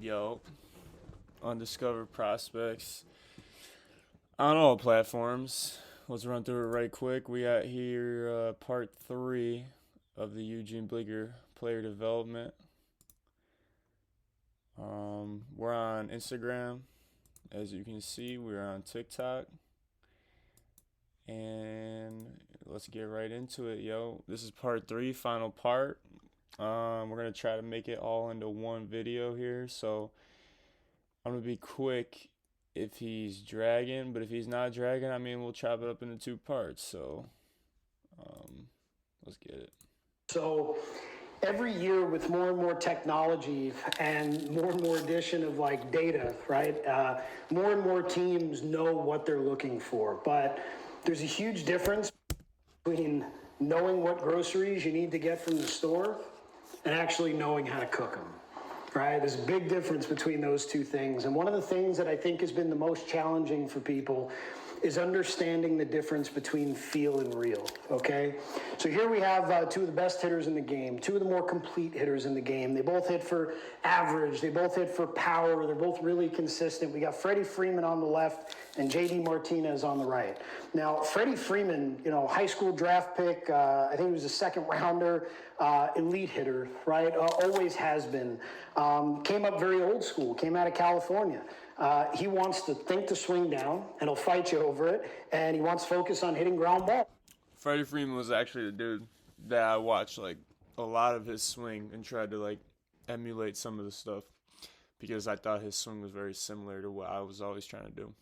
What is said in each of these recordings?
Yo, undiscovered prospects on all platforms. Let's run through it right quick. We got here part 3 of the Eugene Bleecker player development. We're on Instagram, as you can see. We're on TikTok, and let's get right into it, yo. This is part 3, final part. We're gonna try to make it all into one video here, so I'm gonna be quick if he's dragging, but if he's not dragging, I mean, we'll chop it up into 2 parts. So let's get it. So every year with more and more technology and more addition of like data, right? More and more teams know what they're looking for, but there's a huge difference between knowing what groceries you need to get from the store and actually knowing how to cook them. Right? There's a big difference between those two things. And one of the things that I think has been the most challenging for people is understanding the difference between feel and real, okay? So here we have 2 of the best hitters in the game, 2 of the more complete hitters in the game. They both hit for average, they both hit for power, they're both really consistent. We got Freddie Freeman on the left and JD Martinez on the right. Now, Freddie Freeman, high school draft pick, I think he was a second rounder, elite hitter, right? Always has been. Came up very old school, came out of California. He wants to think the swing down, and he'll fight you over it, and he wants to focus on hitting ground ball. Freddie Freeman was actually the dude that I watched like a lot of his swing and tried to like emulate some of the stuff because I thought his swing was very similar to what I was always trying to do.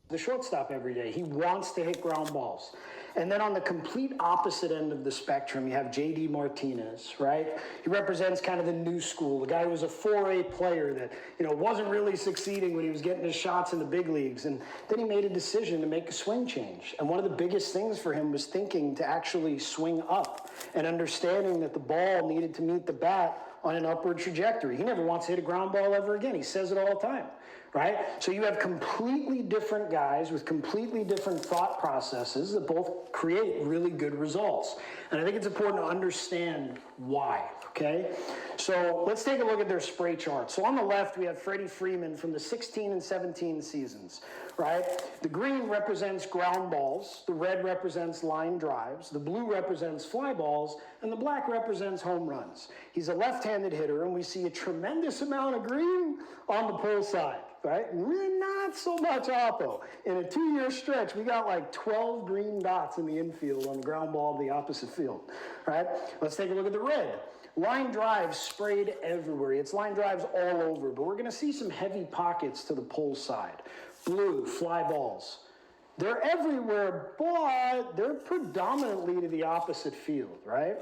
The shortstop every day. He wants to hit ground balls. And then on the complete opposite end of the spectrum, you have J.D. Martinez, right? He represents kind of the new school, the guy who was a 4A player that, wasn't really succeeding when he was getting his shots in the big leagues. And then he made a decision to make a swing change. And one of the biggest things for him was thinking to actually swing up and understanding that the ball needed to meet the bat on an upward trajectory. He never wants to hit a ground ball ever again. He says it all the time. Right? So you have completely different guys with completely different thought processes that both create really good results. And I think it's important to understand why, okay? So let's take a look at their spray chart. So on the left, we have Freddie Freeman from the 16 and 17 seasons, right? The green represents ground balls, the red represents line drives, the blue represents fly balls, and the black represents home runs. He's a left-handed hitter, and we see a tremendous amount of green on the pull side. Right? Really not so much oppo. In a 2-year stretch, we got like 12 green dots in the infield on the ground ball of the opposite field. Right? Let's take a look at the red. Line drives sprayed everywhere. It's line drives all over, but we're going to see some heavy pockets to the pull side. Blue, fly balls. They're everywhere, but they're predominantly to the opposite field, right?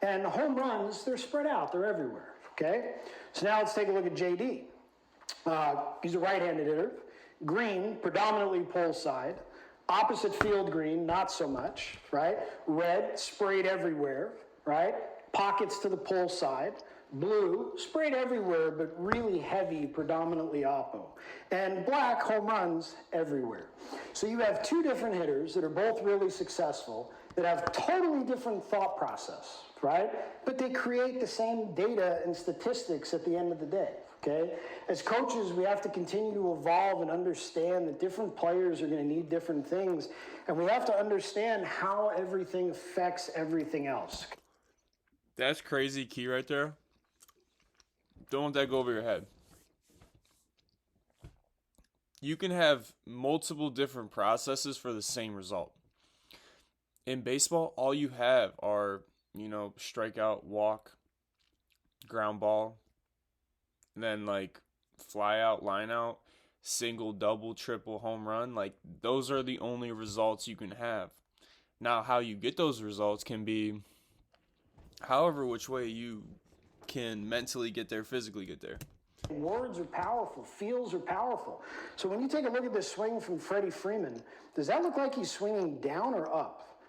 And home runs, they're spread out. They're everywhere, okay? So now let's take a look at JD. He's a right-handed hitter. Green, predominantly pull side. Opposite field green, not so much, right? Red, sprayed everywhere, right? Pockets to the pull side. Blue, sprayed everywhere, but really heavy, predominantly oppo. And black, home runs everywhere. So you have 2 different hitters that are both really successful, that have totally different thought process, right? But they create the same data and statistics at the end of the day. Okay? As coaches, we have to continue to evolve and understand that different players are going to need different things, and we have to understand how everything affects everything else. That's crazy key right there. Don't let that go over your head. You can have multiple different processes for the same result. In baseball, all you have are, strikeout, walk, ground ball, then like fly out, line out, single, double, triple, home run. Like those are the only results you can have. Now, how you get those results can be however which way you can mentally get there, physically get there. Words are powerful. Feels are powerful. So when you take a look at this swing from Freddie Freeman, does that look like he's swinging down or up?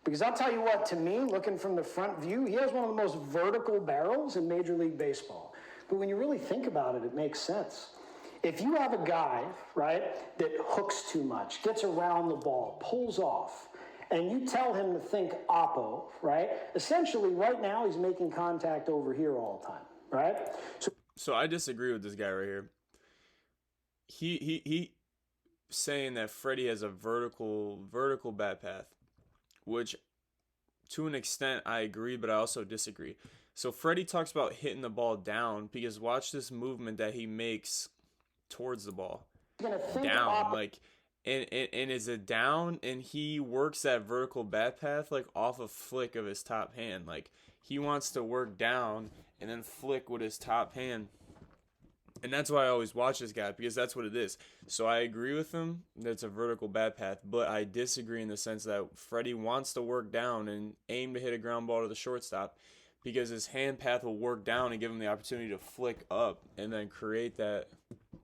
Because I'll tell you what, to me, looking from the front view, he has one of the most vertical barrels in Major League Baseball. But when you really think about it, it makes sense. If you have a guy, right, that hooks too much, gets around the ball, pulls off, and you tell him to think oppo, right? Essentially, right now, he's making contact over here all the time, right? So So I disagree with this guy right here. He saying that Freddie has a vertical bat path, which to an extent I agree, but I also disagree. So Freddie talks about hitting the ball down because watch this movement that he makes towards the ball. Down, like and is it down, and he works that vertical bat path like off a flick of his top hand. Like he wants to work down and then flick with his top hand. And that's why I always watch this guy, because that's what it is. So I agree with him that it's a vertical bat path, but I disagree in the sense that Freddie wants to work down and aim to hit a ground ball to the shortstop, because his hand path will work down and give him the opportunity to flick up and then create that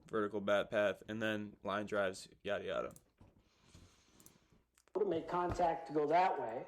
vertical bat path and then line drives, yada yada. To make contact to go that way,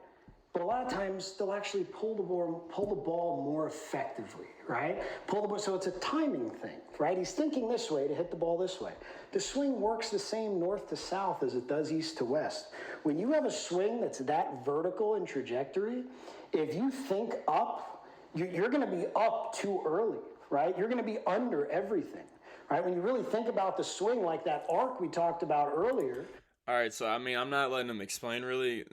but a lot of times they'll actually pull the ball more effectively, right? Pull the ball, so it's a timing thing, right? He's thinking this way to hit the ball this way. The swing works the same north to south as it does east to west. When you have a swing that's that vertical in trajectory, if you think up, you're going to be up too early, right? You're going to be under everything, right? When you really think about the swing, like that arc we talked about earlier. All right, so I mean, I'm not letting him explain really.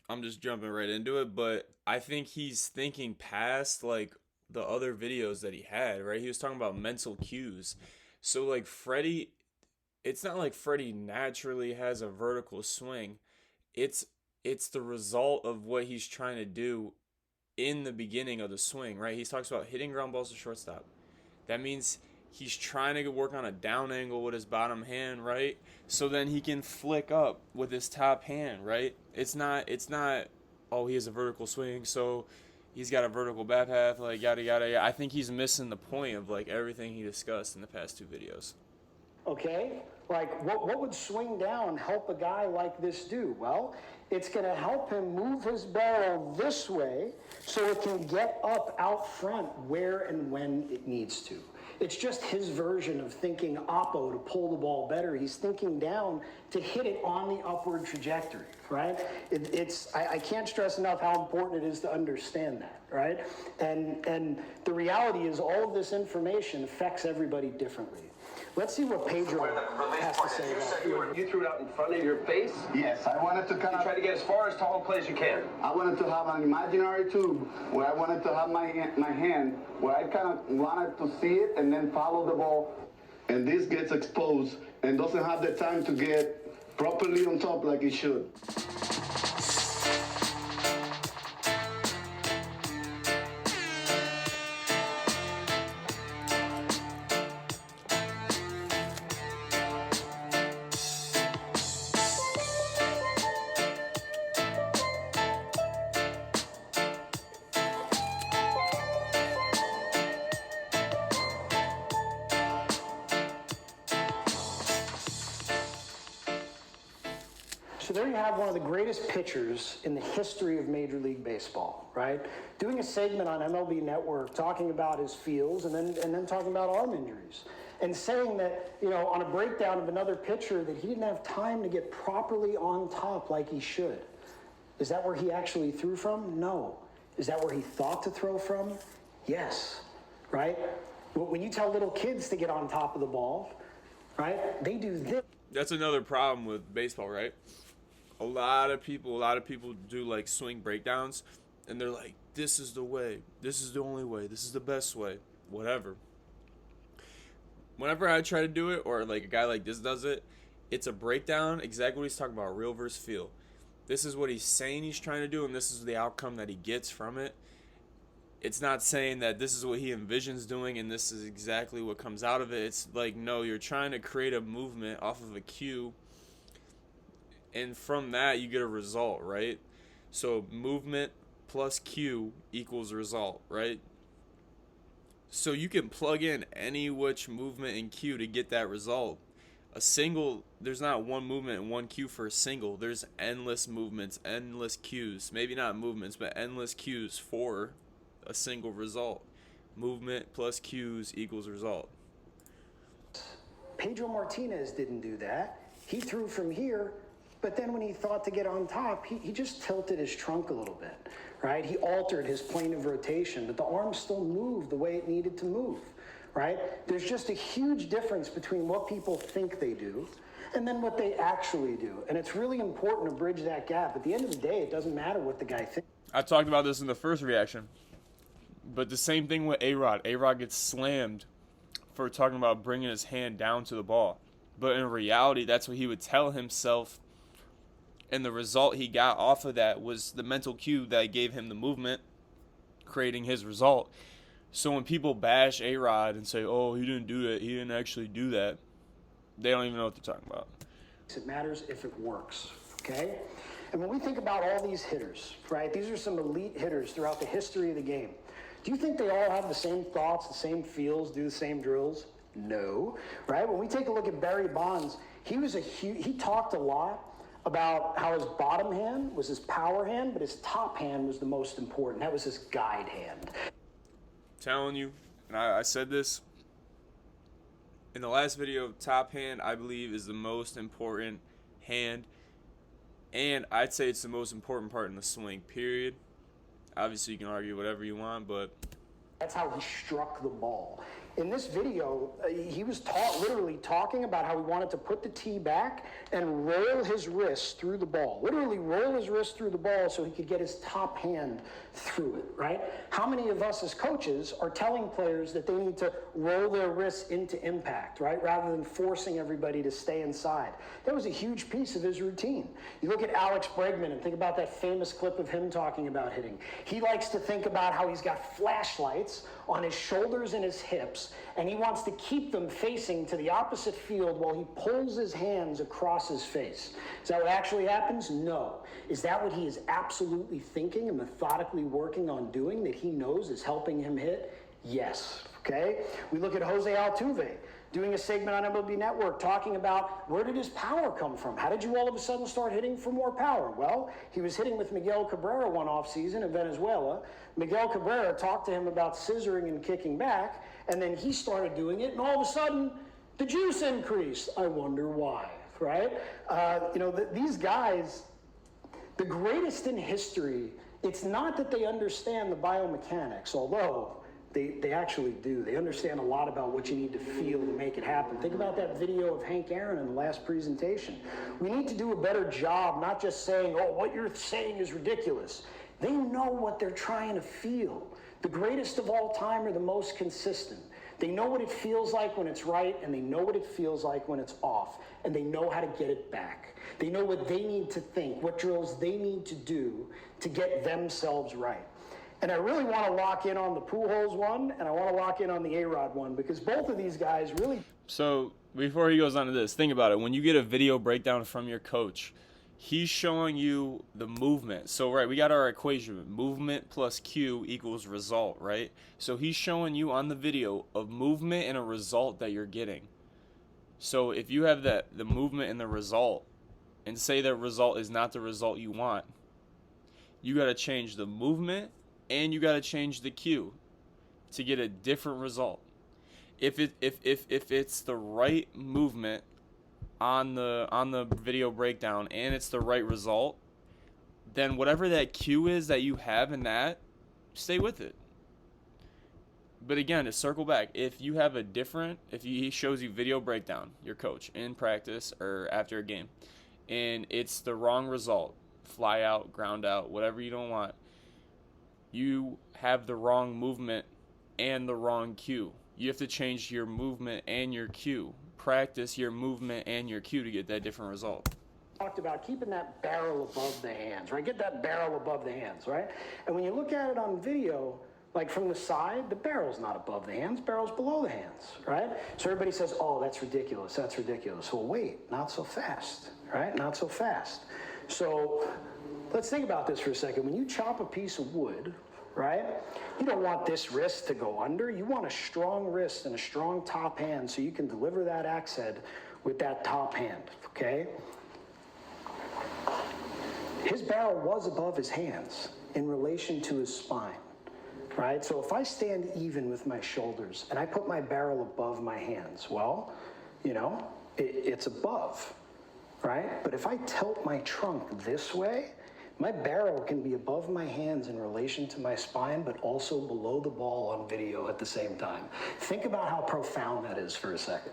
I'm just jumping right into it, but I think he's thinking past like the other videos that he had, right? He was talking about mental cues. So like Freddie, it's not like Freddie naturally has a vertical swing. It's the result of what he's trying to do in the beginning of the swing, right? He talks about hitting ground balls to shortstop. That means he's trying to work on a down angle with his bottom hand, right? So then he can flick up with his top hand, right? It's not, oh, he has a vertical swing, so he's got a vertical bat path, like yada yada yada. I think he's missing the point of like everything he discussed in the past two videos. Okay? Like, what would swing down help a guy like this do? Well, it's going to help him move his barrel this way so it can get up out front where and when it needs to. It's just his version of thinking oppo to pull the ball better. He's thinking down to hit it on the upward trajectory, right? I can't stress enough how important it is to understand that, right? And the reality is all of this information affects everybody differently. Let's see what Pedro has to say about it. You threw it out in front of your face? Yes, I wanted to kind of try to get as far as to home plate as you can. I wanted to have an imaginary tube where I wanted to have my hand where I kind of wanted to see it and then follow the ball. And this gets exposed and doesn't have the time to get properly on top like it should. So there you have one of the greatest pitchers in the history of Major League Baseball, right? Doing a segment on MLB Network talking about his feels and then talking about arm injuries. And saying that, you know, on a breakdown of another pitcher that he didn't have time to get properly on top like he should. Is that where he actually threw from? No. Is that where he thought to throw from? Yes, right? When you tell little kids to get on top of the ball, right, they do this. That's another problem with baseball, right? A lot of people do like swing breakdowns, and they're like, this is the way, this is the only way, this is the best way, whatever. Whenever I try to do it, or like a guy like this does it, it's a breakdown, exactly what he's talking about, real versus feel. This is what he's saying he's trying to do, and this is the outcome that he gets from it. It's not saying that this is what he envisions doing and this is exactly what comes out of it. It's like, no, you're trying to create a movement off of a cue, and from that you get a result, right? So movement plus cue equals result, right? So you can plug in any which movement and cue to get that result. A single, there's not one movement and one cue for a single. There's endless movements, endless cues. Maybe not movements, but endless cues for a single result. Movement plus cues equals result. Pedro Martinez didn't do that. He threw from here, but then when he thought to get on top, he just tilted his trunk a little bit, right? He altered his plane of rotation, but the arm still moved the way it needed to move, right? There's just a huge difference between what people think they do and then what they actually do. And it's really important to bridge that gap. At the end of the day, it doesn't matter what the guy thinks. I talked about this in the first reaction, but the same thing with A-Rod. A-Rod gets slammed for talking about bringing his hand down to the ball. But in reality, that's what he would tell himself, and the result he got off of that was the mental cue that gave him the movement, creating his result. So when people bash A-Rod and say, oh, he didn't do that, he didn't actually do that, they don't even know what they're talking about. It matters if it works, okay? And when we think about all these hitters, right, these are some elite hitters throughout the history of the game. Do you think they all have the same thoughts, the same feels, do the same drills? No, right? When we take a look at Barry Bonds, he talked a lot about how his bottom hand was his power hand, but his top hand was the most important. That was his guide hand. Telling you, and I said this in the last video, top hand I believe is the most important hand, and I'd say it's the most important part in the swing, period. Obviously you can argue whatever you want, but that's how he struck the ball. In this video, he was literally talking about how he wanted to put the tee back and roll his wrist through the ball. Literally roll his wrist through the ball so he could get his top hand through it, right? How many of us as coaches are telling players that they need to roll their wrists into impact, right? Rather than forcing everybody to stay inside. That was a huge piece of his routine. You look at Alex Bregman and think about that famous clip of him talking about hitting. He likes to think about how he's got flashlights on his shoulders and his hips, and he wants to keep them facing to the opposite field while he pulls his hands across his face. Is that what actually happens? No. Is that what he is absolutely thinking and methodically working on doing that he knows is helping him hit? Yes. Okay? We look at Jose Altuve doing a segment on MLB Network talking about where did his power come from? How did you all of a sudden start hitting for more power? Well, he was hitting with Miguel Cabrera one offseason in Venezuela. Miguel Cabrera talked to him about scissoring and kicking back, and then he started doing it, and all of a sudden, the juice increased. I wonder why, right? These guys, the greatest in history, it's not that they understand the biomechanics, although they actually do. They understand a lot about what you need to feel to make it happen. Think about that video of Hank Aaron in the last presentation. We need to do a better job, not just saying, oh, what you're saying is ridiculous. They know what they're trying to feel. The greatest of all time are the most consistent. They know what it feels like when it's right, and they know what it feels like when it's off, and they know how to get it back. They know what they need to think, what drills they need to do to get themselves right. And I really want to lock in on the Pujols one, and I want to lock in on the A-Rod one, because both of these guys really... So before he goes on to this, think about it. When you get a video breakdown from your coach, he's showing you the movement. So, right, we got our equation. Movement plus cue equals result, right? So he's showing you on the video a movement and a result that you're getting. So if you have the movement and the result, and say that result is not the result you want, you got to change the movement and you got to change the cue to get a different result. If it's the right movement on the video breakdown and it's the right result, then whatever that cue is that you have in that, stay with it. But again, to circle back, if you have he shows you video breakdown, your coach, in practice or after a game, and it's the wrong result, fly out, ground out, whatever you don't want, you have the wrong movement and the wrong cue. You have to change your movement and your cue. Practice your movement and your cue to get that different result. Talked about keeping that barrel above the hands, right? Get that barrel above the hands, right? And when you look at it on video, like from the side, the barrel's not above the hands, barrel's below the hands, right? So everybody says, oh, that's ridiculous, that's ridiculous. Well, wait, not so fast, right? Not so fast. So let's think about this for a second. When you chop a piece of wood, right, you don't want this wrist to go under. You want a strong wrist and a strong top hand so you can deliver that axe head with that top hand, okay? His barrel was above his hands in relation to his spine, right? So if I stand even with my shoulders and I put my barrel above my hands, well, it's above, right? But if I tilt my trunk this way, My barrel can be above my hands in relation to my spine, but also below the ball on video at the same time. Think about how profound that is for a second.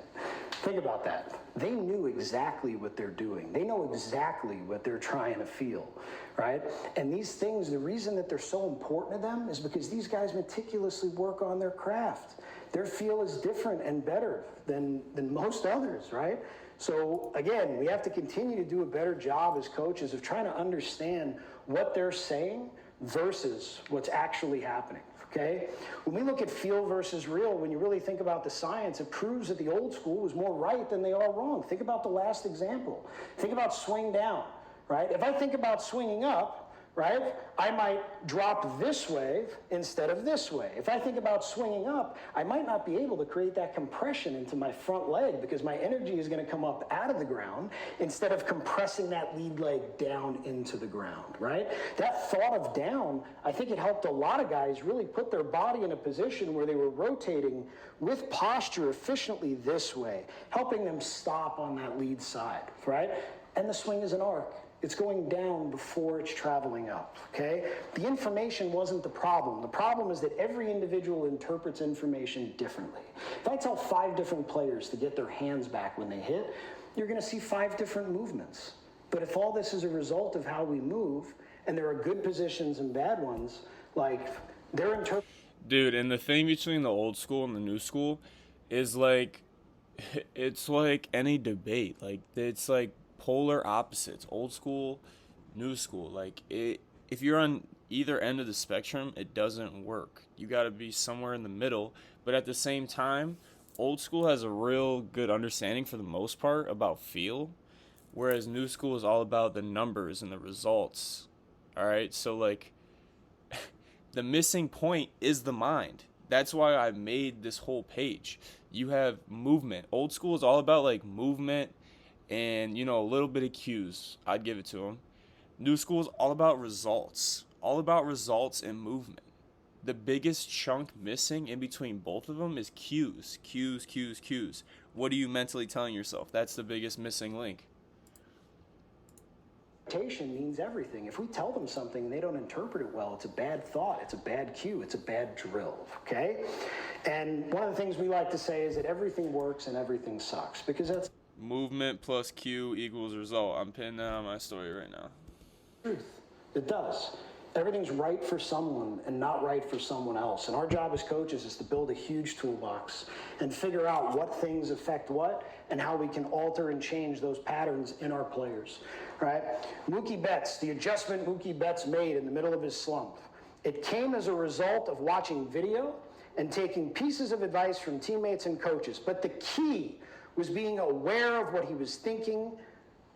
Think about that. They knew exactly what they're doing. They know exactly what they're trying to feel, right? And these things, the reason that they're so important to them is because these guys meticulously work on their craft. Their feel is different and better than most others, right? So again, we have to continue to do a better job as coaches of trying to understand what they're saying versus what's actually happening, okay? When we look at feel versus real, when you really think about the science, it proves that the old school was more right than they are wrong. Think about the last example. Think about swing down, right? If I think about swinging up, right, I might drop this way instead of this way. If I think about swinging up, I might not be able to create that compression into my front leg because my energy is going to come up out of the ground instead of compressing that lead leg down into the ground, right? That thought of down, I think it helped a lot of guys really put their body in a position where they were rotating with posture efficiently this way, helping them stop on that lead side, right? And the swing is an arc. It's going down before it's traveling up, okay? The information wasn't the problem. The problem is that every individual interprets information differently. If I tell 5 different players to get their hands back when they hit, you're gonna see 5 different movements. But if all this is a result of how we move, and there are good positions and bad ones, like they're interpreting. Dude, and the thing between the old school and the new school is like, it's like any debate. Like, it's like polar opposites, old school, new school. Like, if you're on either end of the spectrum, it doesn't work. You got to be somewhere in the middle. But at the same time, old school has a real good understanding for the most part about feel, whereas new school is all about the numbers and the results. All right, so like the missing point is the mind. That's why I made this whole page. You have movement. Old school is all about like movement and, you know, a little bit of cues. I'd give it to them. New school is all about results and movement. The biggest chunk missing in between both of them is cues. What are you mentally telling yourself? That's the biggest missing link. Interpretation means everything. If we tell them something and they don't interpret it well, it's a bad thought, it's a bad cue, it's a bad drill, okay? And one of the things we like to say is that everything works and everything sucks, because that's Movement plus cue equals result. I'm pinning that on my story right now. truth. It does. Everything's right for someone and not right for someone else. And our job as coaches is to build a huge toolbox and figure out what things affect what and how we can alter and change those patterns in our players, right? Mookie Betts, the adjustment Mookie Betts made in the middle of his slump, it came as a result of watching video and taking pieces of advice from teammates and coaches. But the key was being aware of what he was thinking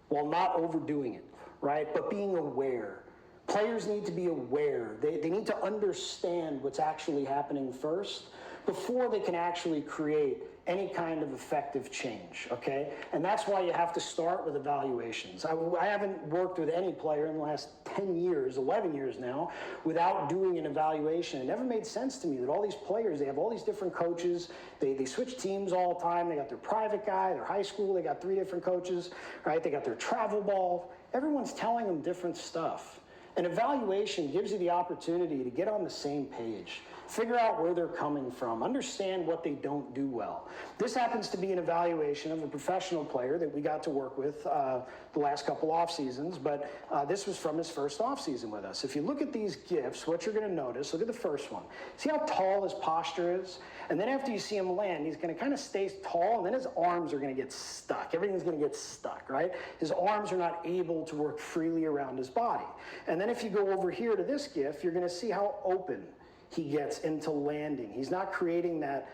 while not overdoing it, right? But being aware. Players need to be aware. They need to understand what's actually happening first before they can actually create any kind of effective change, okay? And that's why you have to start with evaluations. I haven't worked with any player in the last 10 years, 11 years now, without doing an evaluation. It never made sense to me that all these players, they have all these different coaches, they switch teams all the time, they got their private guy, their high school, they got 3 different coaches, right? They got their travel ball. Everyone's telling them different stuff. An evaluation gives you the opportunity to get on the same page, figure out where they're coming from, understand what they don't do well. This happens to be an evaluation of a professional player that we got to work with the last couple off seasons, but this was from his first off season with us. If you look at these GIFs, what you're going to notice, look at the first one. See how tall his posture is? And then after you see him land, he's going to kind of stay tall, and then his arms are going to get stuck. Everything's going to get stuck, right? His arms are not able to work freely around his body. And then if you go over here to this GIF, you're going to see how open he gets into landing. He's not creating that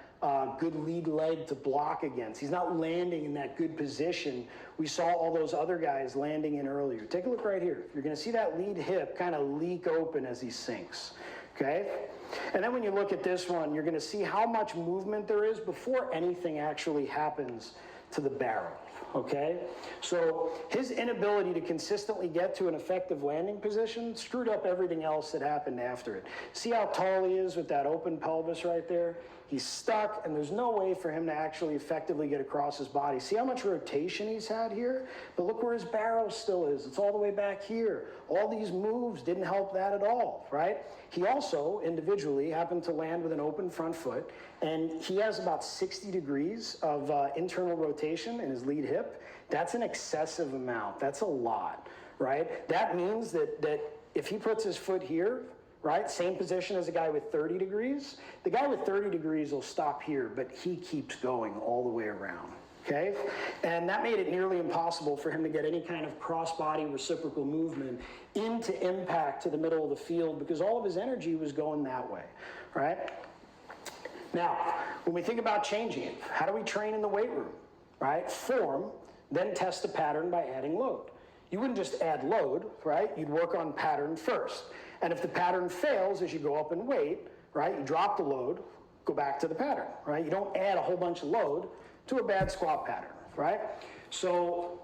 good lead leg to block against. He's not landing in that good position we saw all those other guys landing in earlier. Take a look right here. You're going to see that lead hip kind of leak open as he sinks, okay? And then when you look at this one, you're going to see how much movement there is before anything actually happens to the barrel, okay? So his inability to consistently get to an effective landing position screwed up everything else that happened after it. See how tall he is with that open pelvis right there? he's stuck, and there's no way for him to actually effectively get across his body. See how much rotation he's had here? But look where his barrow still is. It's all the way back here. All these moves didn't help that at all, right? He also, individually, happened to land with an open front foot, and he has about 60 degrees of internal rotation in his lead hip. That's an excessive amount. That's a lot, right? That means that if he puts his foot here, right, same position as a guy with 30 degrees, the guy with 30 degrees will stop here, but he keeps going all the way around. Okay? And that made it nearly impossible for him to get any kind of cross-body reciprocal movement into impact to the middle of the field because all of his energy was going that way, right? Now, when we think about changing it, how do we train in the weight room, right? Form, then test the pattern by adding load. You wouldn't just add load, right? You'd work on pattern first. And if the pattern fails as you go up in weight, right, you drop the load, go back to the pattern, right? You don't add a whole bunch of load to a bad squat pattern, right? So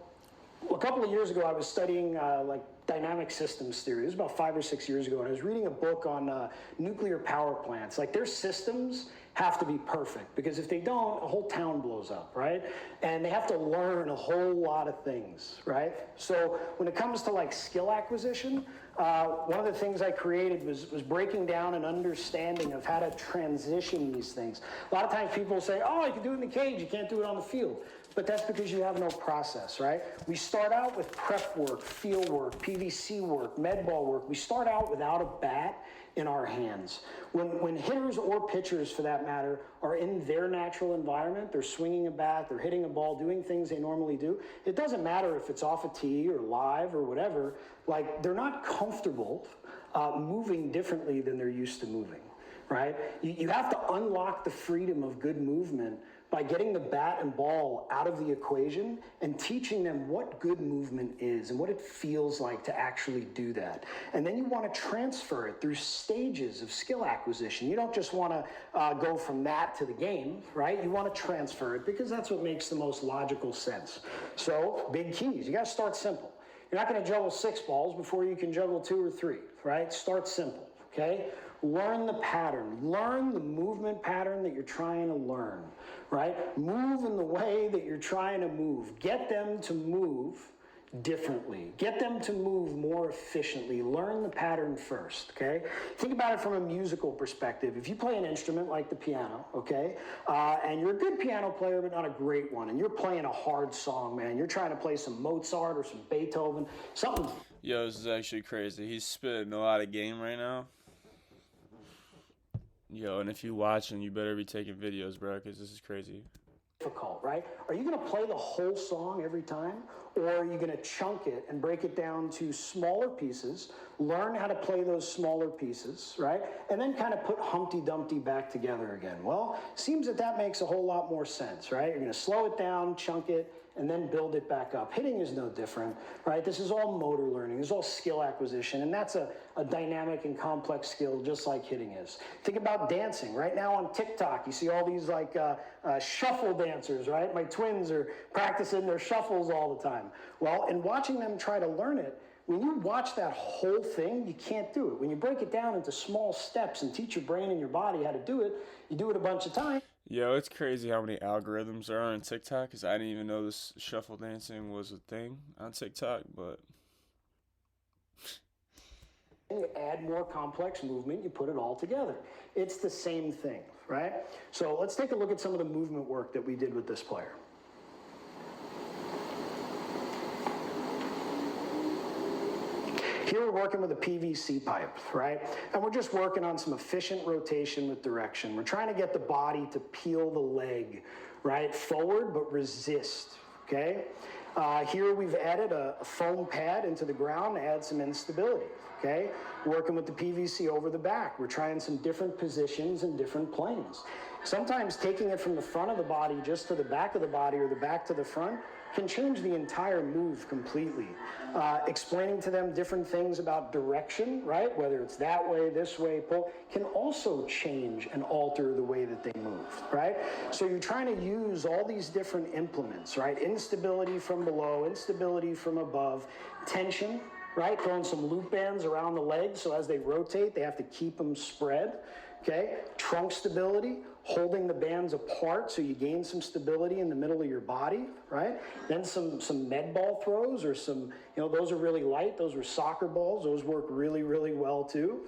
a couple of years ago, I was studying like dynamic systems theory. It was about 5 or 6 years ago, and I was reading a book on nuclear power plants. Like their systems have to be perfect because if they don't, a whole town blows up, right? And they have to learn a whole lot of things, right? So when it comes to like skill acquisition, one of the things I created was breaking down an understanding of how to transition these things. A lot of times people say, oh, you can do it in the cage, you can't do it on the field. But that's because you have no process, right? We start out with prep work, field work, PVC work, med ball work. We start out without a bat in our hands. When hitters or pitchers, for that matter, are in their natural environment, they're swinging a bat, they're hitting a ball, doing things they normally do, it doesn't matter if it's off a tee or live or whatever, like they're not comfortable moving differently than they're used to moving, right? You have to unlock the freedom of good movement by getting the bat and ball out of the equation and teaching them what good movement is and what it feels like to actually do that. And then you want to transfer it through stages of skill acquisition. You don't just want to go from that to the game, right? You want to transfer it because that's what makes the most logical sense. So, big keys. You got to start simple. You're not going to juggle 6 balls before you can juggle 2 or 3, right? Start simple, okay? Learn the pattern. Learn the movement pattern that you're trying to learn, right? Move in the way that you're trying to move. Get them to move differently. Get them to move more efficiently. Learn the pattern first, okay? Think about it from a musical perspective. If you play an instrument like the piano, okay, and you're a good piano player but not a great one, and you're playing a hard song, man, you're trying to play some Mozart or some Beethoven, something. Yo, this is actually crazy. He's spitting a lot of game right now. Yo, and if you watching, you better be taking videos, bro, because this is crazy. Difficult, right? Are you going to play the whole song every time? Or are you going to chunk it and break it down to smaller pieces, learn how to play those smaller pieces, right? And then kind of put Humpty Dumpty back together again. Well, seems that makes a whole lot more sense, right? You're going to slow it down, chunk it, and then build it back up. Hitting is no different, right? This is all motor learning. This is all skill acquisition, and that's a dynamic and complex skill just like hitting is. Think about dancing. Right now on TikTok, you see all these like shuffle dancers, right? My twins are practicing their shuffles all the time. Well, in watching them try to learn it, when you watch that whole thing, you can't do it. When you break it down into small steps and teach your brain and your body how to do it, you do it a bunch of times. Yo, it's crazy how many algorithms there are on TikTok, because I didn't even know this shuffle dancing was a thing on TikTok, but... You add more complex movement, you put it all together. It's the same thing, right? So let's take a look at some of the movement work that we did with this player. Here we're working with a PVC pipe, right? And we're just working on some efficient rotation with direction. We're trying to get the body to peel the leg, right? Forward, but resist, okay? Here we've added a foam pad into the ground to add some instability, okay? Working with the PVC over the back. We're trying some different positions and different planes. Sometimes taking it from the front of the body just to the back of the body or the back to the front can change the entire move completely. Explaining to them different things about direction, right? Whether it's that way, this way, pull, can also change and alter the way that they move, right? So you're trying to use all these different implements, right? Instability from below, instability from above, tension, right? Throwing some loop bands around the legs so as they rotate, they have to keep them spread. okay? Trunk stability, holding the bands apart so you gain some stability in the middle of your body, right? Then some med ball throws or some, those are really light. Those were soccer balls. Those work really, really well too,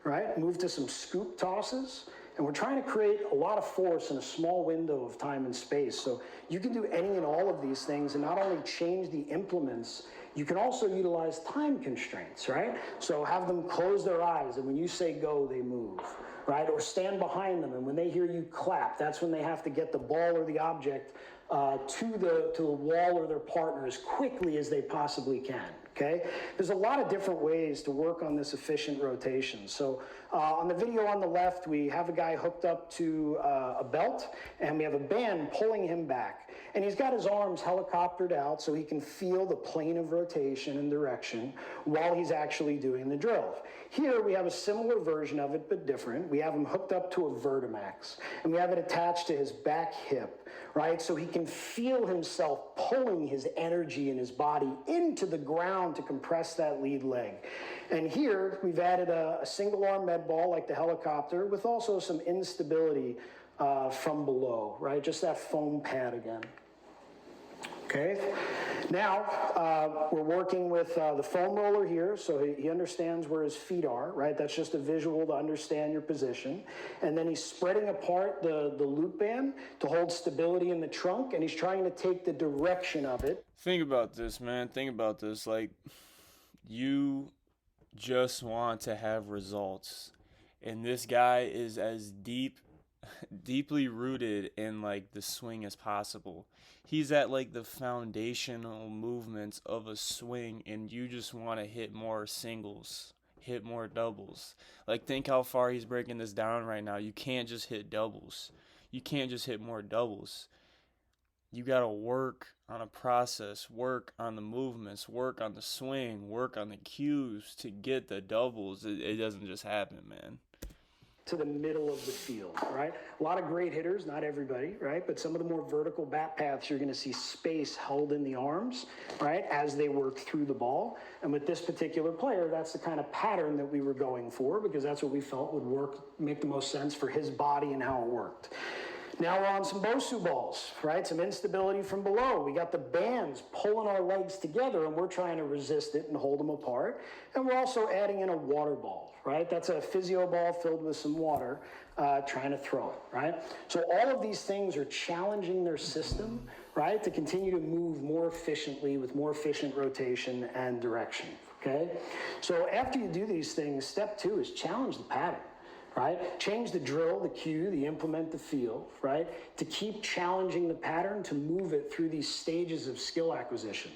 right? Move to some scoop tosses. And we're trying to create a lot of force in a small window of time and space. So you can do any and all of these things and not only change the implements, you can also utilize time constraints, right? So have them close their eyes, and when you say go, they move, right? Or stand behind them, and when they hear you clap, that's when they have to get the ball or the object to the wall or their partner as quickly as they possibly can. Okay? There's a lot of different ways to work on this efficient rotation. So on the video on the left, we have a guy hooked up to a belt, and we have a band pulling him back. And he's got his arms helicoptered out so he can feel the plane of rotation and direction while he's actually doing the drill. Here we have a similar version of it, but different. We have him hooked up to a Vertimax, and we have it attached to his back hip, right? So he can feel himself pulling his energy in his body into the ground to compress that lead leg. And here we've added a single arm med ball like the helicopter with also some instability from below, right? Just that foam pad again. Okay, now we're working with the foam roller here, so he understands where his feet are, right? That's just a visual to understand your position. And then he's spreading apart the loop band to hold stability in the trunk, and he's trying to take the direction of it. Think about this, man. Think about this. Like, you just want to have results. And this guy is as deeply rooted in like the swing as possible. He's at like the foundational movements of a swing, and you just want to hit more singles, hit more doubles. Like, think how far he's breaking this down right now. You can't just hit doubles. You can't just hit more doubles. You got to work on a process, work on the movements, work on the swing, work on the cues to get the doubles. It doesn't just happen, man. To the middle of the field, right? A lot of great hitters, not everybody, right? But some of the more vertical bat paths, you're going to see space held in the arms, right, as they work through the ball. And with this particular player, that's the kind of pattern that we were going for, because that's what we felt would work, make the most sense for his body and how it worked. Now we're on some Bosu balls, right? Some instability from below. We got the bands pulling our legs together, and we're trying to resist it and hold them apart. And we're also adding in a water ball, right? That's a physio ball filled with some water, trying to throw it, right? So all of these things are challenging their system, right, to continue to move more efficiently with more efficient rotation and direction, okay? So after you do these things, step 2 is challenge the pattern. Right? Change the drill, the cue, the implement, the feel, right? To keep challenging the pattern, to move it through these stages of skill acquisition.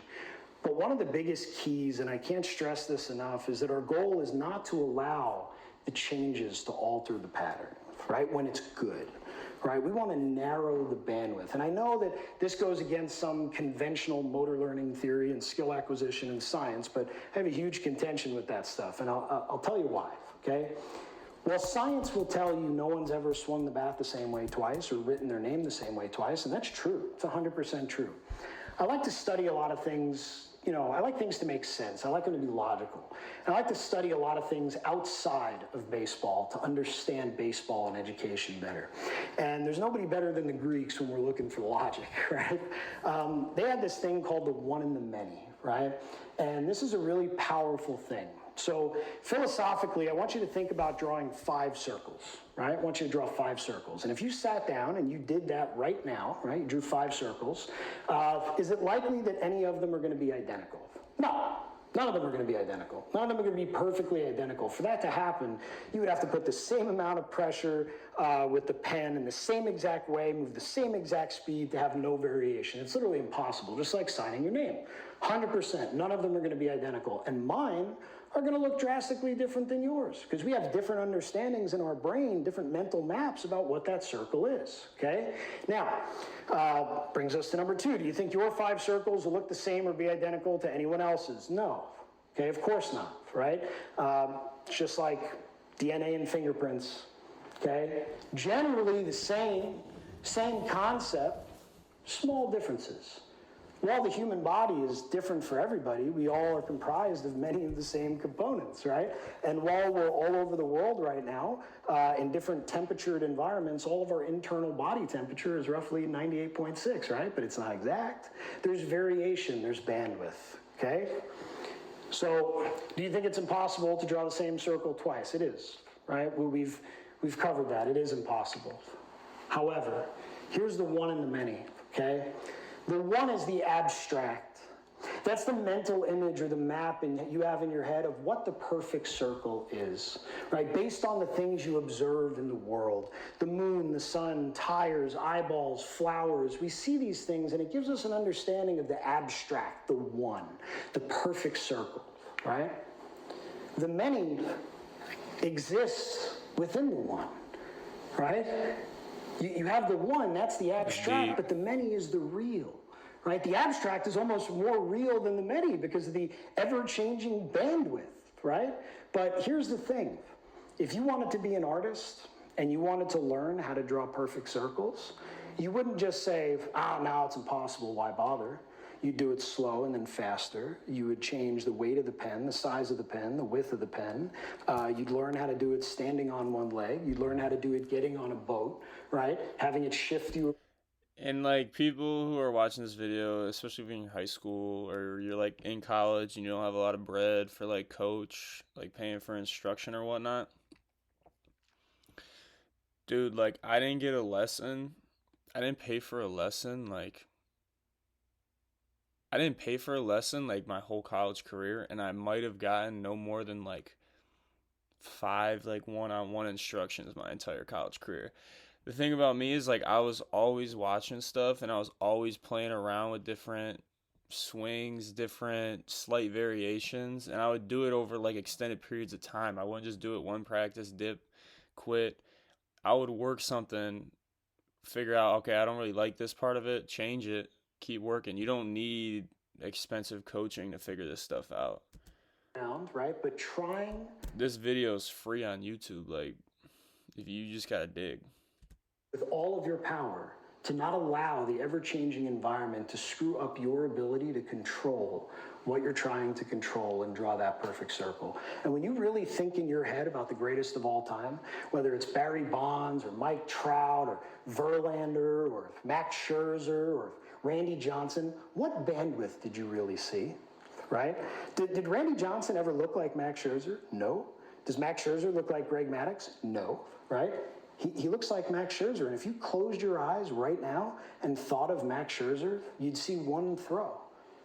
But one of the biggest keys, and I can't stress this enough, is that our goal is not to allow the changes to alter the pattern, right? When it's good, right? We want to narrow the bandwidth. And I know that this goes against some conventional motor learning theory and skill acquisition and science, but I have a huge contention with that stuff, and I'll tell you why, okay? Well, science will tell you no one's ever swung the bat the same way twice or written their name the same way twice, and that's true. It's 100% true. I like to study a lot of things, I like things to make sense. I like them to be logical. And I like to study a lot of things outside of baseball to understand baseball and education better. And there's nobody better than the Greeks when we're looking for logic, right? They had this thing called the one in the many, right? And this is a really powerful thing. So philosophically, I want you to think about drawing 5 circles, right? I want you to draw 5 circles. And if you sat down and you did that right now, right, you drew 5 circles, is it likely that any of them are going to be identical? No. None of them are going to be identical. None of them are going to be perfectly identical. For that to happen, you would have to put the same amount of pressure with the pen in the same exact way, move the same exact speed to have no variation. It's literally impossible, just like signing your name. 100%. None of them are going to be identical. And mine are going to look drastically different than yours because we have different understandings in our brain, different mental maps about what that circle is, okay? Now, brings us to number 2. Do you think your 5 circles will look the same or be identical to anyone else's? No. Okay, of course not, right? It's just like DNA and fingerprints, okay? Generally the same concept, small differences. While the human body is different for everybody, we all are comprised of many of the same components, right? And while we're all over the world right now, in different temperatured environments, all of our internal body temperature is roughly 98.6, right? But it's not exact. There's variation, there's bandwidth, okay? So, do you think it's impossible to draw the same circle twice? It is, right? Well, we've covered that. It is impossible. However, here's the one and the many, okay? The one is the abstract. That's the mental image or the map you have in your head of what the perfect circle is, right? Based on the things you observe in the world, the moon, the sun, tires, eyeballs, flowers. We see these things and it gives us an understanding of the abstract, the one, the perfect circle, right? The many exists within the one, right? You have the one, that's the abstract, but the many is the real, right? The abstract is almost more real than the many because of the ever-changing bandwidth, right? But here's the thing. If you wanted to be an artist and you wanted to learn how to draw perfect circles, you wouldn't just say, now it's impossible, why bother? You'd do it slow and then faster. You would change the weight of the pen, the size of the pen, the width of the pen. You'd learn how to do it standing on one leg. You'd learn how to do it getting on a boat, right? Having it shift you. And like people who are watching this video, especially if you're in high school or you're like in college and you don't have a lot of bread for like coach, like paying for instruction or whatnot. Dude, like I didn't get a lesson. I didn't pay for a lesson like my whole college career, and I might have gotten no more than like 5 like one-on-one instructions my entire college career. The thing about me is like I was always watching stuff and I was always playing around with different swings, different slight variations, and I would do it over like extended periods of time. I wouldn't just do it one practice, dip, quit. I would work something, figure out, okay, I don't really like this part of it, change it, keep working. You don't need expensive coaching to figure this stuff out. Right? But trying. This video is free on YouTube. Like, if you just gotta dig. With all of your power to not allow the ever-changing environment to screw up your ability to control what you're trying to control and draw that perfect circle. And when you really think in your head about the greatest of all time, whether it's Barry Bonds or Mike Trout or Verlander or Max Scherzer or Randy Johnson, what bandwidth did you really see, right? Did Randy Johnson ever look like Max Scherzer? No. Does Max Scherzer look like Greg Maddux? No, right? He looks like Max Scherzer, and if you closed your eyes right now and thought of Max Scherzer, you'd see one throw.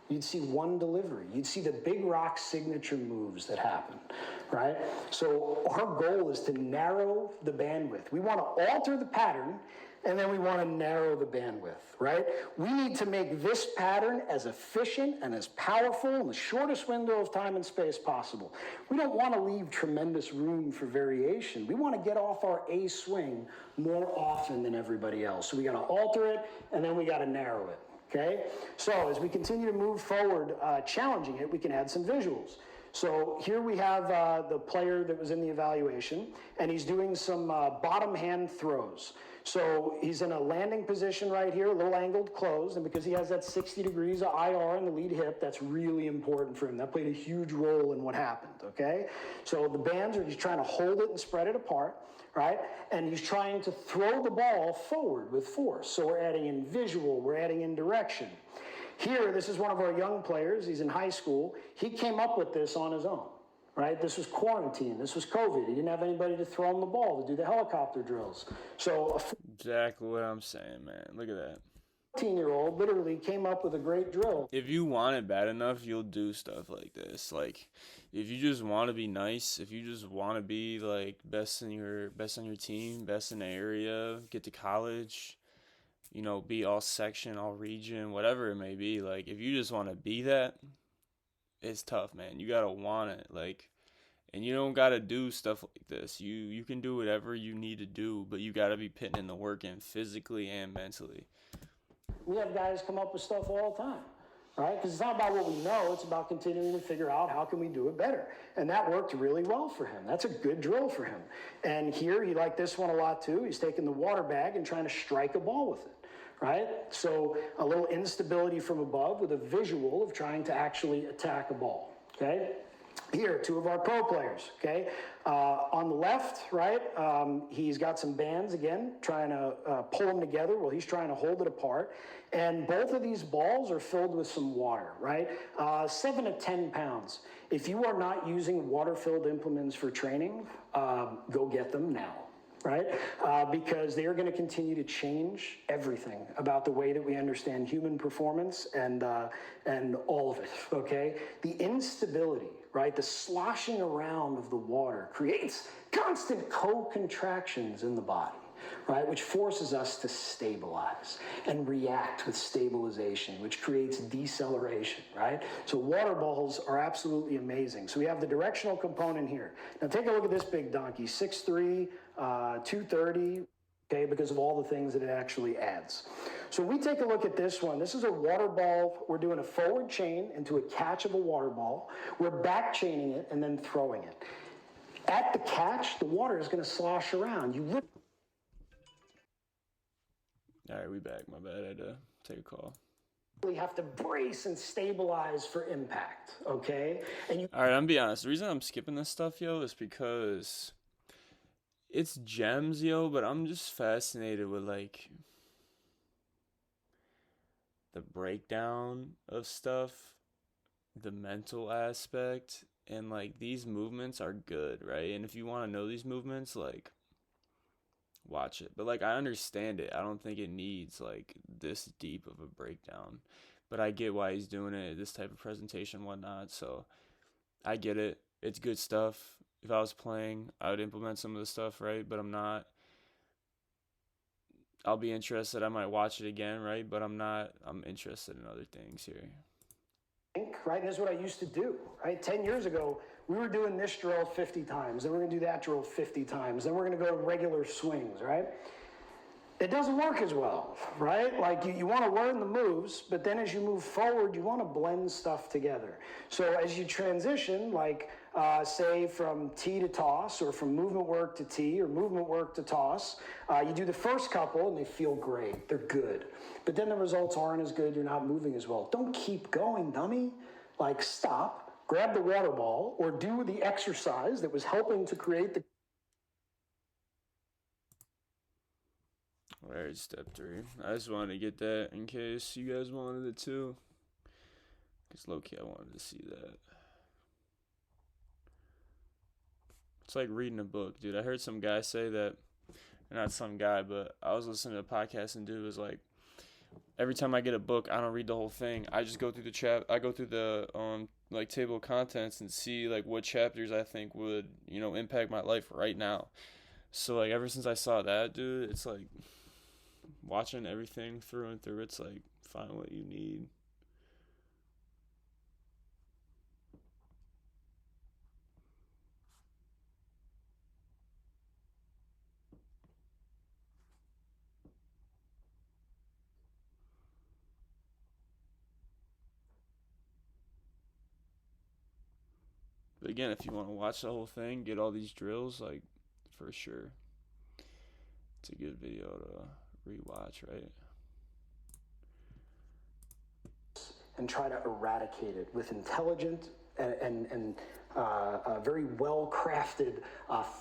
You'd see one delivery. You'd see the big rock signature moves that happen, right? So our goal is to narrow the bandwidth. We want to alter the pattern, and then we want to narrow the bandwidth, right? We need to make this pattern as efficient and as powerful in the shortest window of time and space possible. We don't want to leave tremendous room for variation. We want to get off our A swing more often than everybody else. So we got to alter it, and then we got to narrow it, okay? So as we continue to move forward, challenging it, we can add some visuals. So here we have the player that was in the evaluation, and he's doing some bottom hand throws. So he's in a landing position right here, a little angled closed, and because he has that 60 degrees of IR in the lead hip, that's really important for him. That played a huge role in what happened, okay? So the bands are just trying to hold it and spread it apart, right? And he's trying to throw the ball forward with force. So we're adding in visual, we're adding in direction. Here, this is one of our young players. He's in high school. He came up with this on his own, right? This was quarantine. This was COVID. He didn't have anybody to throw him the ball, to do the helicopter drills. So Exactly what I'm saying, man. Look at that. 14-year-old literally came up with a great drill. If you want it bad enough, you'll do stuff like this. Like, if you just want to be nice, if you just want to be like best on your team, best in the area, get to college, you know, be all section, all region, whatever it may be. Like, if you just want to be that, it's tough, man. You gotta want it, like, and you don't gotta do stuff like this. You can do whatever you need to do, but you gotta be putting in the work in physically and mentally. We have guys come up with stuff all the time, right? Because it's not about what we know, it's about continuing to figure out how can we do it better. And that worked really well for him. That's a good drill for him. And here, he liked this one a lot too. He's taking the water bag and trying to strike a ball with it, right? So a little instability from above with a visual of trying to actually attack a ball, okay? Here, two of our pro players, okay? On the left, right, he's got some bands again, trying to pull them together while he's trying to hold it apart. And both of these balls are filled with some water, right? 7 to 10 pounds. If you are not using water-filled implements for training, go get them now. Right? Because they are going to continue to change everything about the way that we understand human performance and all of it, okay? The instability, right? The sloshing around of the water creates constant co-contractions in the body, right? Which forces us to stabilize and react with stabilization, which creates deceleration, right? So water balls are absolutely amazing. So we have the directional component here. Now take a look at this big donkey, 6'3", 230, okay, because of all the things that it actually adds. So when we take a look at this one, this is a water ball. We're doing a forward chain into a catch of a water ball. We're back chaining it and then throwing it. At the catch, the water is going to slosh around. You literally All right, we back. My bad. I had to take a call. have to brace and stabilize for impact, okay? And you All right, I'm gonna be honest. The reason I'm skipping this stuff, yo, is because it's gems, yo, but I'm just fascinated with, like, the breakdown of stuff, the mental aspect, and, like, these movements are good, right? And if you want to know these movements, like, watch it. But, like, I understand it. I don't think it needs, like, this deep of a breakdown. But I get why he's doing it, this type of presentation and whatnot. So I get it. It's good stuff. If I was playing, I would implement some of the stuff, right? But I'm not. I'll be interested. I might watch it again, right? But I'm not. I'm interested in other things here. think, right? And this is what I used to do, right? 10 years ago, we were doing this drill 50 times, then we're going to do that drill 50 times, then we're going to go to regular swings, right? It doesn't work as well, right? Like you want to learn the moves, but then as you move forward, you want to blend stuff together. So as you transition, like say from tee to toss, or from movement work to tee, or movement work to toss, you do the first couple and they feel great, they're good. But then the results aren't as good, you're not moving as well. Don't keep going, dummy. Like stop, grab the water ball, or do the exercise that was helping to create the Alright, step 3. I just wanted to get that in case you guys wanted it too. Because low-key I wanted to see that. It's like reading a book, dude. I heard some guy say that, not some guy, but I was listening to a podcast and dude was like, every time I get a book, I don't read the whole thing. I just go through the I go through the like table of contents and see like what chapters I think would, impact my life right now. So like ever since I saw that, dude, it's like watching everything through and through. It's like find what you need. But again, if you want to watch the whole thing, get all these drills, like for sure, it's a good video to rewatch, right? and try to eradicate it with intelligent and very well-crafted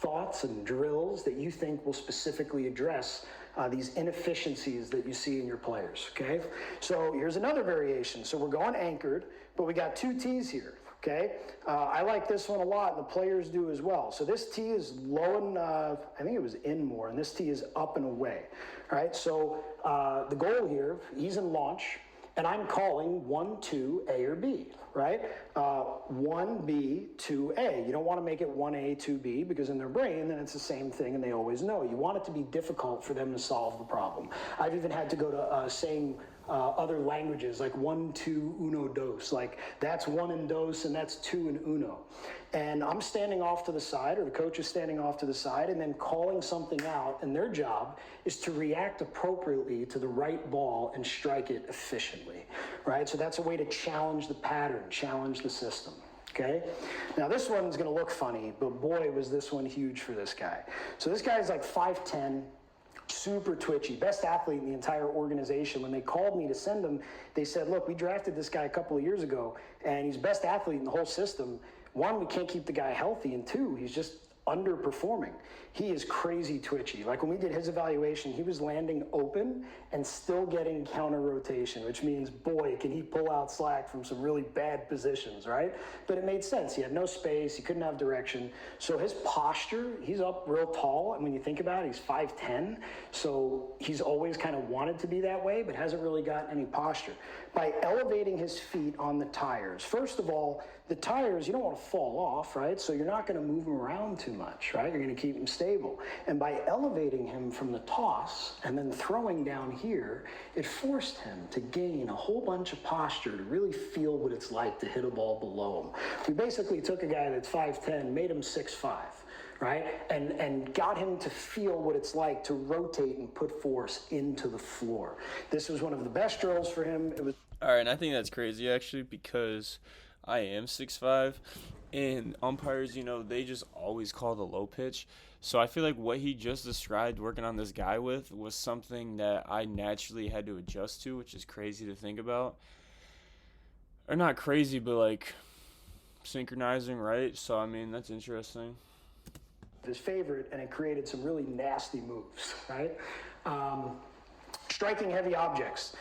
thoughts and drills that you think will specifically address these inefficiencies that you see in your players, okay? So here's another variation. So we're going anchored, but we got 2 tees here, okay? I like this one a lot, and the players do as well. So this tee is low and, I think it was in more, and this tee is up and away, all right? So the goal here, he's in launch, and I'm calling 1, 2, A or B, right? 1B, 2A. You don't want to make it 1A, 2B, because in their brain, then it's the same thing and they always know. You want it to be difficult for them to solve the problem. I've even had to go to saying other languages, like 1, 2, uno, dos. Like that's 1 in dos and that's 2 in uno. And I'm standing off to the side, or the coach is standing off to the side, and then calling something out, and their job is to react appropriately to the right ball and strike it efficiently, right? So that's a way to challenge the pattern, challenge the system, okay? Now this one's gonna look funny, but boy, was this one huge for this guy. So this guy's like 5'10", super twitchy, best athlete in the entire organization. When they called me to send him, they said, look, we drafted this guy a couple of years ago, and he's best athlete in the whole system. One, we can't keep the guy healthy, and two, he's just underperforming. He is crazy twitchy. Like when we did his evaluation, he was landing open and still getting counter rotation, which means, boy, can he pull out slack from some really bad positions, right? But it made sense. He had no space. He couldn't have direction. So his posture, he's up real tall. And when you think about it, he's 5'10". So he's always kind of wanted to be that way, but hasn't really gotten any posture. By elevating his feet on the tires, first of all, the tires, you don't want to fall off, right? So you're not going to move him around too much, right? You're going to keep him stable. And by elevating him from the toss and then throwing down here, it forced him to gain a whole bunch of posture to really feel what it's like to hit a ball below him. We basically took a guy that's 5'10", made him 6'5", right? And got him to feel what it's like to rotate and put force into the floor. This was one of the best drills for him. It was. All right, and I think that's crazy, actually, because I am 6'5", and umpires, they just always call the low pitch. So I feel like what he just described working on this guy with was something that I naturally had to adjust to, which is crazy to think about. Or not crazy, but like synchronizing, right? So, I mean, that's interesting. His favorite, and it created some really nasty moves, right? Striking heavy objects.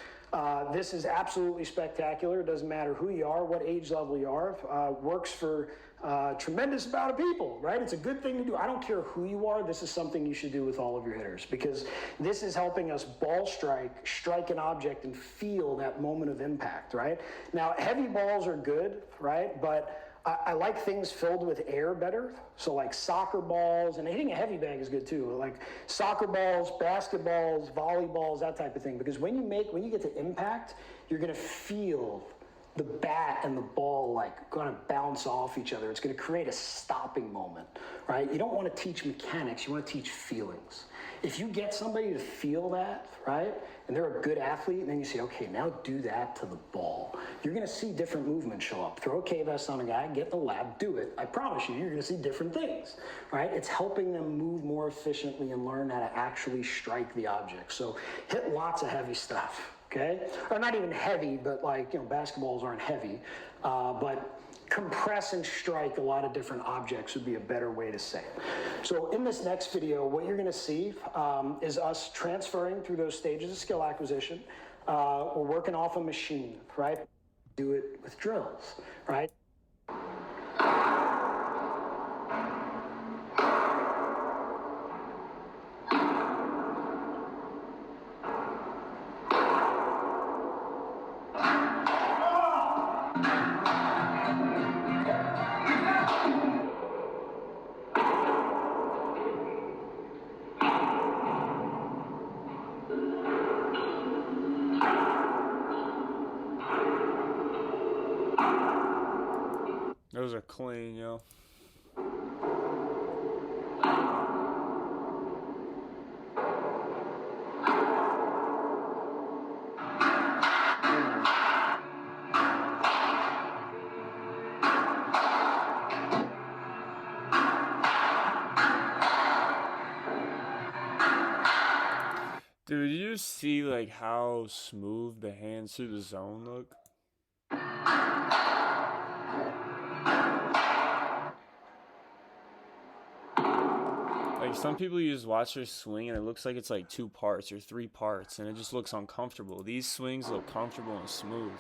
This is absolutely spectacular. It doesn't matter who you are, what age level you are. Works for a tremendous amount of people, right? It's a good thing to do. I don't care who you are. This is something you should do with all of your hitters because this is helping us ball strike an object, and feel that moment of impact, right? Now, heavy balls are good, right? But I like things filled with air better. So like soccer balls, and hitting a heavy bag is good too. Like soccer balls, basketballs, volleyballs, that type of thing. Because when you get to impact, you're gonna feel the bat and the ball like gonna bounce off each other. It's gonna create a stopping moment, right? You don't wanna teach mechanics, you wanna teach feelings. If you get somebody to feel that, right, and they're a good athlete, and then you say, okay, now do that to the ball, you're going to see different movements show up. Throw a K-vest on a guy, get in the lab, do it. I promise you're going to see different things, right? It's helping them move more efficiently and learn how to actually strike the object. So hit lots of heavy stuff, okay? Or not even heavy, but like, basketballs aren't heavy, but compress and strike a lot of different objects would be a better way to say it. So in this next video, what you're going to see is us transferring through those stages of skill acquisition. We're working off a machine, right? Do it with drills, right? Those are clean, yo. Dude, you see like how smooth the hands through the zone look? Like some people you just watch their swing and it looks like it's like 2 parts or 3 parts and it just looks uncomfortable. These swings look comfortable and smooth.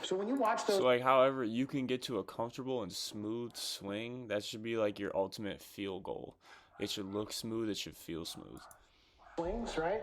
So when you watch those, So like however you can get to a comfortable and smooth swing, that should be like your ultimate feel goal. It should look smooth, it should feel smooth. swings, right?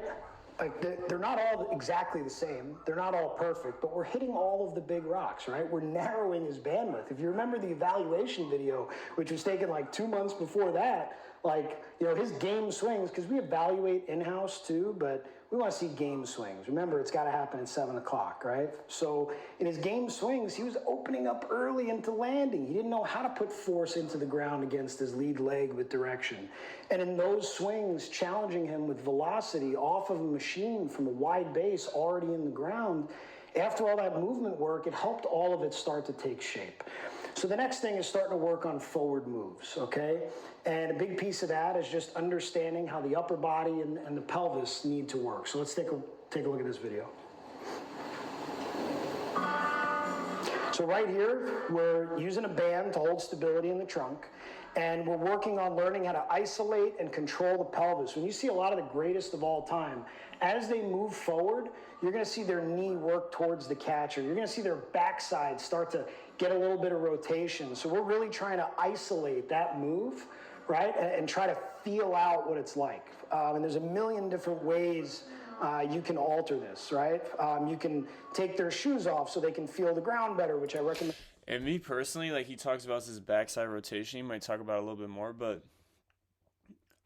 Like they're not all exactly the same. They're not all perfect, but we're hitting all of the big rocks, right? We're narrowing his bandwidth. If you remember the evaluation video, which was taken like 2 months before that, like, his game swings, because we evaluate in-house too, but we want to see game swings. Remember, it's got to happen at 7 o'clock, right? So in his game swings, he was opening up early into landing. He didn't know how to put force into the ground against his lead leg with direction. And in those swings, challenging him with velocity off of a machine from a wide base already in the ground, after all that movement work, it helped all of it start to take shape. So the next thing is starting to work on forward moves, okay? And a big piece of that is just understanding how the upper body and the pelvis need to work. So let's take a look at this video. So right here, we're using a band to hold stability in the trunk, and we're working on learning how to isolate and control the pelvis. When you see a lot of the greatest of all time, as they move forward, you're gonna see their knee work towards the catcher. You're gonna see their backside start to get a little bit of rotation. So we're really trying to isolate that move, right? And try to feel out what it's like. And there's a million different ways you can alter this, right? You can take their shoes off so they can feel the ground better, which I recommend. And me personally, like he talks about his backside rotation, he might talk about it a little bit more, but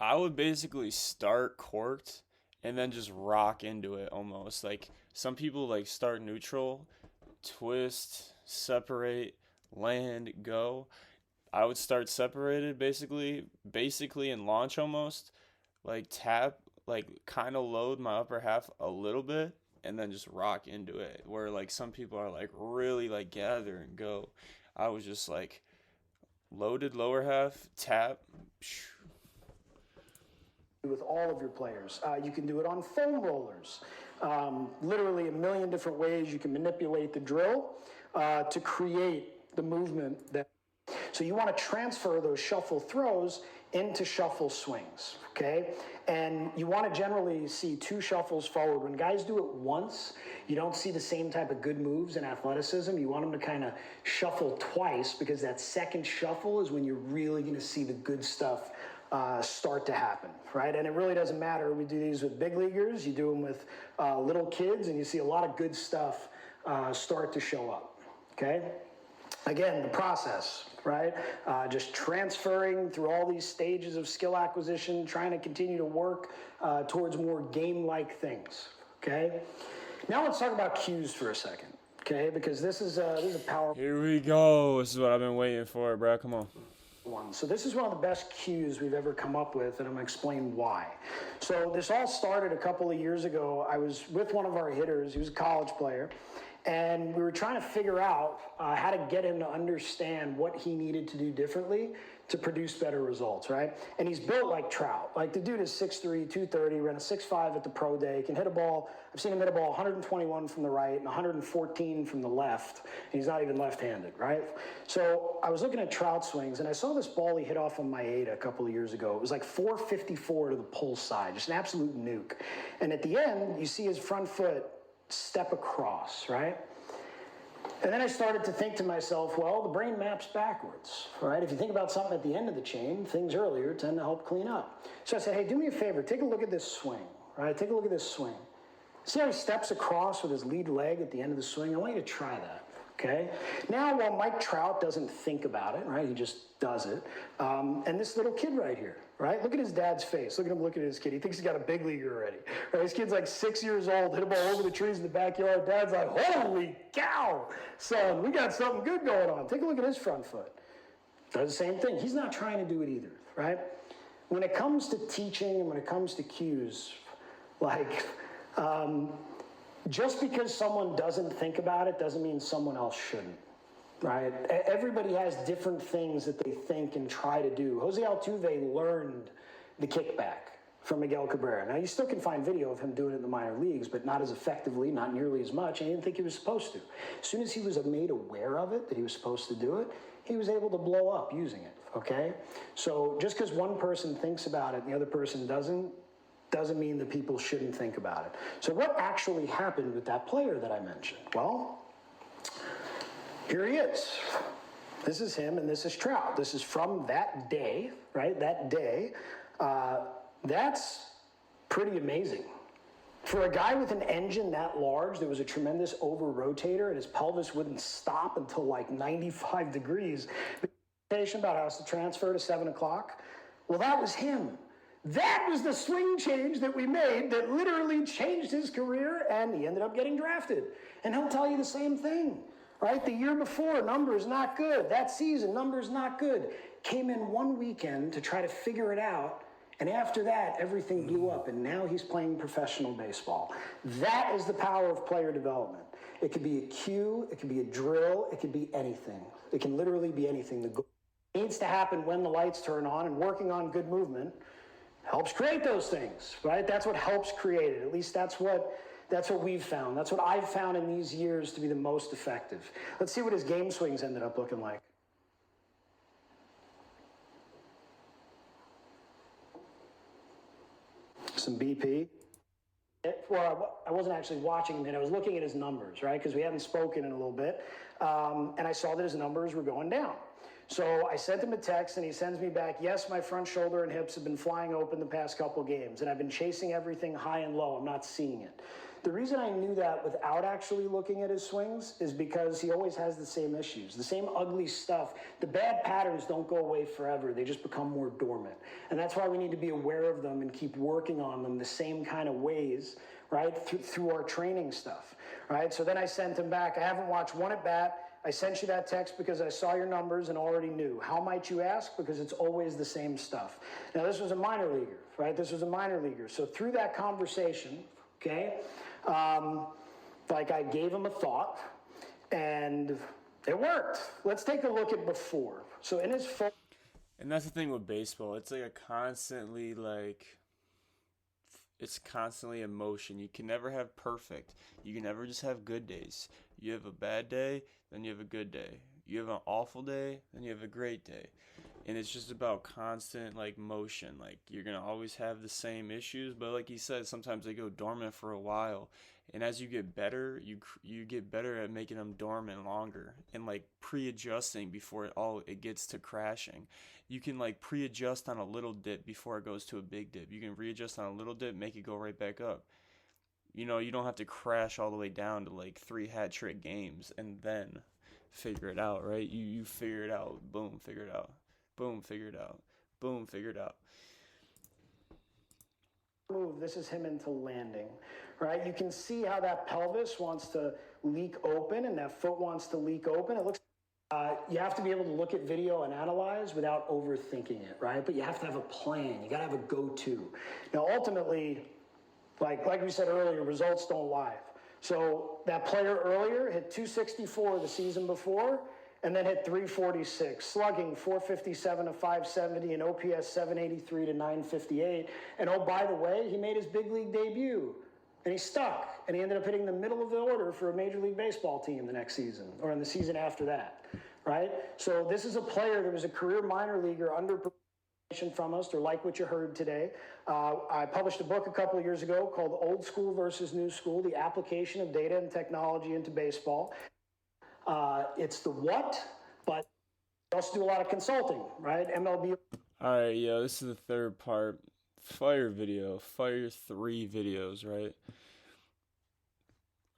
I would basically start corked and then just rock into it almost. Like some people like start neutral, twist, separate, land, go. I would start separated basically and launch almost, like tap, like kind of load my upper half a little bit and then just rock into it, where like some people are like really like gather and go. I was just like loaded lower half, tap. With all of your players. You can do it on foam rollers. Literally a million different ways you can manipulate the drill to create the movement that. So you want to transfer those shuffle throws into shuffle swings, okay? And you want to generally see 2 shuffles forward. When guys do it once, you don't see the same type of good moves in athleticism. You want them to kind of shuffle twice, because that second shuffle is when you're really going to see the good stuff start to happen, right? And it really doesn't matter. We do these with big leaguers, you do them with little kids, and you see a lot of good stuff start to show up, okay? Again, the process, right? Just transferring through all these stages of skill acquisition, trying to continue to work towards more game-like things, okay? Now let's talk about cues for a second, okay? Because this is a powerful. Here we go. This is what I've been waiting for, bro. Come on. One. So this is one of the best cues we've ever come up with, and I'm going to explain why. So this all started a couple of years ago. I was with one of our hitters. He was a college player, and we were trying to figure out how to get him to understand what he needed to do differently to produce better results, right? And he's built like Trout. Like the dude is 6'3", 230, ran a 6'5" at the pro day, can hit a ball. I've seen him hit a ball 121 from the right and 114 from the left. And he's not even left-handed, right? So I was looking at Trout swings, and I saw this ball he hit off on Maeda a couple of years ago. It was like 454 to the pull side, just an absolute nuke. And at the end, you see his front foot step across, right? And then I started to think to myself, well, the brain maps backwards, right? If you think about something at the end of the chain, things earlier tend to help clean up. So I said, hey, do me a favor, take a look at this swing, right? Take a look at this swing. See how he steps across with his lead leg at the end of the swing? I want you to try that, okay? Now, while Mike Trout doesn't think about it, right? He just does it. And this little kid right here, right? Look at his dad's face. Look at him looking at his kid. He thinks he's got a big leaguer already. Right? His kid's like 6 years old, hit a ball over the trees in the backyard. Dad's like, holy cow, son, we got something good going on. Take a look at his front foot. Does the same thing. He's not trying to do it either, right? When it comes to teaching and when it comes to cues, like, just because someone doesn't think about it doesn't mean someone else shouldn't. Right? Everybody has different things that they think and try to do. Jose Altuve learned the kickback from Miguel Cabrera. Now, you still can find video of him doing it in the minor leagues, but not as effectively, not nearly as much, and he didn't think he was supposed to. As soon as he was made aware of it, that he was supposed to do it, he was able to blow up using it, okay? So just because one person thinks about it and the other person doesn't mean that people shouldn't think about it. So what actually happened with that player that I mentioned? Well, here he is. This is him and this is Trout. This is from that day, right? That day. That's pretty amazing. For a guy with an engine that large, there was a tremendous over-rotator and his pelvis wouldn't stop until like 95 degrees. About how to transfer to 7 o'clock. Well, that was him. That was the swing change that we made that literally changed his career, and he ended up getting drafted. And he'll tell you the same thing. Right? The year before, numbers not good. That season, numbers not good. Came in one weekend to try to figure it out And after that, everything blew up, and now he's playing professional baseball. That is the power of player development. It could be a cue, it could be a drill, it could be anything. It can literally be anything. The goal needs to happen when the lights turn on, and working on good movement helps create those things, right? That's what helps create it. At least that's what we've found. That's what I've found in these years to be the most effective. Let's see what his game swings ended up looking like. Some BP. Well, I wasn't actually watching him, and I was looking at his numbers, right? Because we hadn't spoken in a little bit. And I saw that his numbers were going down. So I sent him a text, and he sends me back, yes, my front shoulder and hips have been flying open the past couple games, and I've been chasing everything high and low. I'm not seeing it. The reason I knew that without actually looking at his swings is because he always has the same issues, the same ugly stuff. The bad patterns don't go away forever. They just become more dormant. And that's why we need to be aware of them and keep working on them the same kind of ways, right, through our training stuff, right? So then I sent him back. I haven't watched one at bat. I sent you that text because I saw your numbers and already knew. How might you ask? Because it's always the same stuff. Now, this was a minor leaguer, right? This was a minor leaguer. So through that conversation, okay, like I gave him a thought, and it worked. Let's take a look at before. So in his And that's the thing with baseball. It's like it's constantly in motion. You can never have perfect. You can never just have good days. You have a bad day, then you have a good day. You have an awful day, then you have a great day. And it's just about constant motion. You're going to always have the same issues, but like you said, sometimes they go dormant for a while. And as you get better, you get better at making them dormant longer and pre-adjusting before it gets to crashing. You can pre-adjust on a little dip before it goes to a big dip. You can readjust on a little dip, make it go right back up. You don't have to crash all the way down to 3 hat trick games and then figure it out, right? You figure it out, boom, figure it out. Boom, figure it out. Boom, figure it out. Move, this is him into landing, right? You can see how that pelvis wants to leak open and that foot wants to leak open. It looks you have to be able to look at video and analyze without overthinking it, right? But you have to have a plan. You got to have a go-to. Now, ultimately, like we said earlier, results don't lie. So that player earlier hit 264 the season before, and then hit 346, slugging 457 to 570, and OPS 783 to 958. And oh, by the way, he made his big league debut, and he stuck, and he ended up hitting the middle of the order for a Major League Baseball team the next season, or in the season after that, right? So this is a player that was a career minor leaguer under from us, or like what you heard today. I published a book a couple of years ago called Old School versus New School, the application of data and technology into baseball. It's the what, but we also do a lot of consulting, right? MLB. All right, this is the third part. Fire 3 videos, right?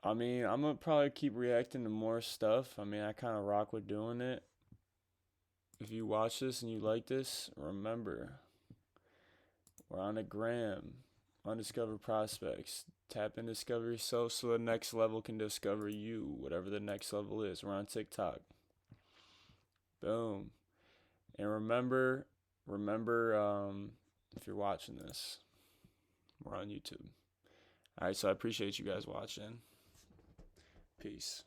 I mean, I'm going to probably keep reacting to more stuff. I mean, I kind of rock with doing it. If you watch this and you like this, remember, we're on a gram, Undiscovered Prospects. Tap and discover yourself so the next level can discover you, whatever the next level is. We're on TikTok. Boom. And remember, if you're watching this, we're on YouTube. All right, so I appreciate you guys watching. Peace.